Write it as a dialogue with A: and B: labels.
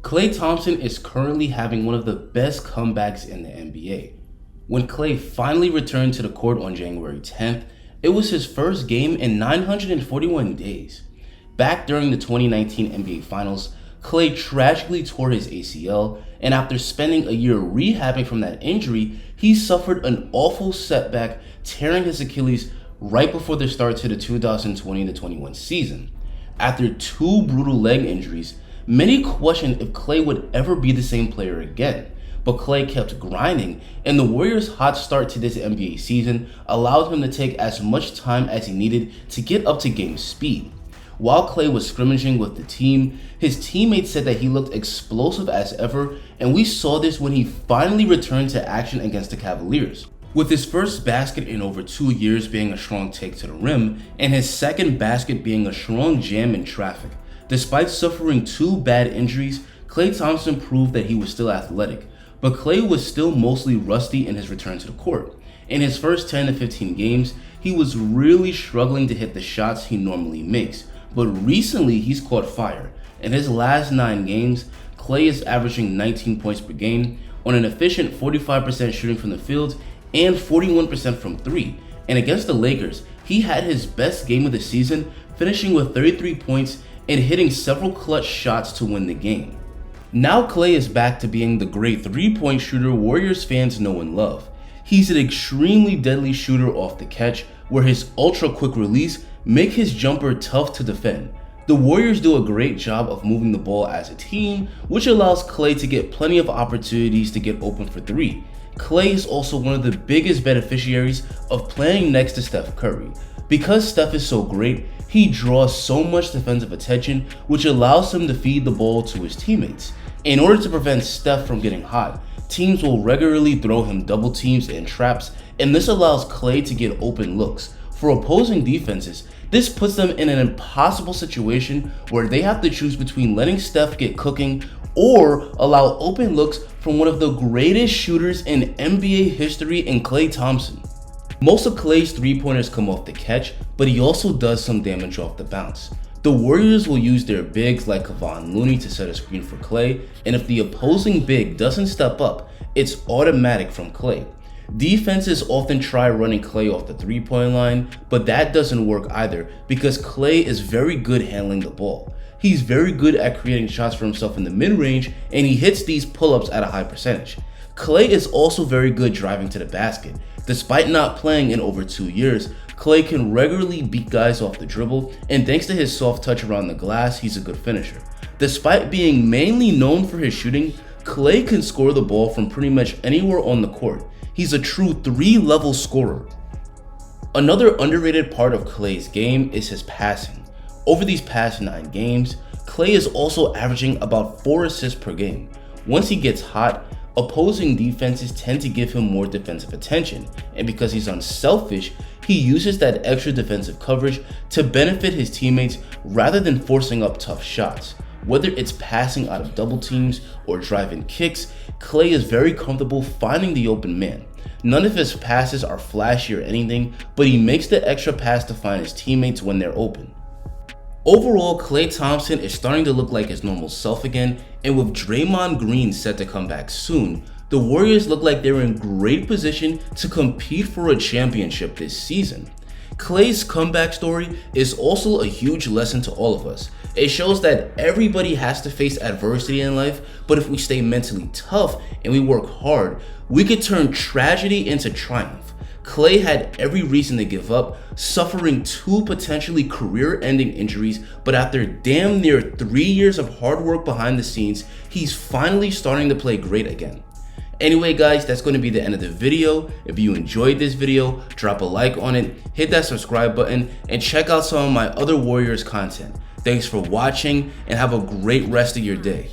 A: Klay Thompson is currently having one of the best comebacks in the NBA. When Klay finally returned to the court on January 10th, it was his first game in 941 days. Back during the 2019 NBA Finals, Klay tragically tore his ACL, and after spending a year rehabbing from that injury, he suffered an awful setback, tearing his Achilles right before the start to the 2020-21 season. After two brutal leg injuries, many questioned if Klay would ever be the same player again, but Klay kept grinding, and the Warriors' hot start to this NBA season allowed him to take as much time as he needed to get up to game speed. While Klay was scrimmaging with the team, his teammates said that he looked explosive as ever, and we saw this when he finally returned to action against the Cavaliers, with his first basket in over 2 years being a strong take to the rim, and his second basket being a strong jam in traffic. Despite suffering two bad injuries, Klay Thompson proved that he was still athletic, but Klay was still mostly rusty in his return to the court. In his first 10 to 15 games, he was really struggling to hit the shots he normally makes, but recently he's caught fire. In his last 9 games, Klay is averaging 19 points per game on an efficient 45% shooting from the field and 41% from 3. And against the Lakers, he had his best game of the season, finishing with 33 points and hitting several clutch shots to win the game. Now Klay is back to being the great 3-point shooter Warriors fans know and love. He's an extremely deadly shooter off the catch, where his ultra quick release make his jumper tough to defend. The Warriors do a great job of moving the ball as a team, which allows Klay to get plenty of opportunities to get open for 3. Klay is also one of the biggest beneficiaries of playing next to Steph Curry. Because Steph is so great, he draws so much defensive attention, which allows him to feed the ball to his teammates. In order to prevent Steph from getting hot, teams will regularly throw him double teams and traps, and this allows Klay to get open looks. For opposing defenses, this puts them in an impossible situation where they have to choose between letting Steph get cooking or allow open looks from one of the greatest shooters in NBA history in Klay Thompson. Most of Klay's 3-pointers come off the catch, but he also does some damage off the bounce. The Warriors will use their bigs like Kevon Looney to set a screen for Klay, and if the opposing big doesn't step up, it's automatic from Klay. Defenses often try running Klay off the 3-point line, but that doesn't work either because Klay is very good handling the ball. He's very good at creating shots for himself in the mid-range, and he hits these pull-ups at a high percentage. Klay is also very good driving to the basket. Despite not playing in over 2 years, Klay can regularly beat guys off the dribble, and thanks to his soft touch around the glass, he's a good finisher. Despite being mainly known for his shooting, Klay can score the ball from pretty much anywhere on the court. He's a true 3-level scorer. Another underrated part of Klay's game is his passing. Over these past 9 games, Klay is also averaging about 4 assists per game. Once he gets hot, opposing defenses tend to give him more defensive attention, and because he's unselfish, he uses that extra defensive coverage to benefit his teammates rather than forcing up tough shots. Whether it's passing out of double teams or driving kicks, Klay is very comfortable finding the open man. None of his passes are flashy or anything, but he makes the extra pass to find his teammates when they're open. Overall, Klay Thompson is starting to look like his normal self again, and with Draymond Green set to come back soon, the Warriors look like they're in great position to compete for a championship this season. Klay's comeback story is also a huge lesson to all of us. It shows that everybody has to face adversity in life, but if we stay mentally tough and we work hard, we could turn tragedy into triumph. Klay had every reason to give up, suffering 2 potentially career-ending injuries, but after damn near 3 years of hard work behind the scenes, he's finally starting to play great again. Anyway guys, that's going to be the end of the video. If you enjoyed this video, drop a like on it, hit that subscribe button, and check out some of my other Warriors content. Thanks for watching and have a great rest of your day.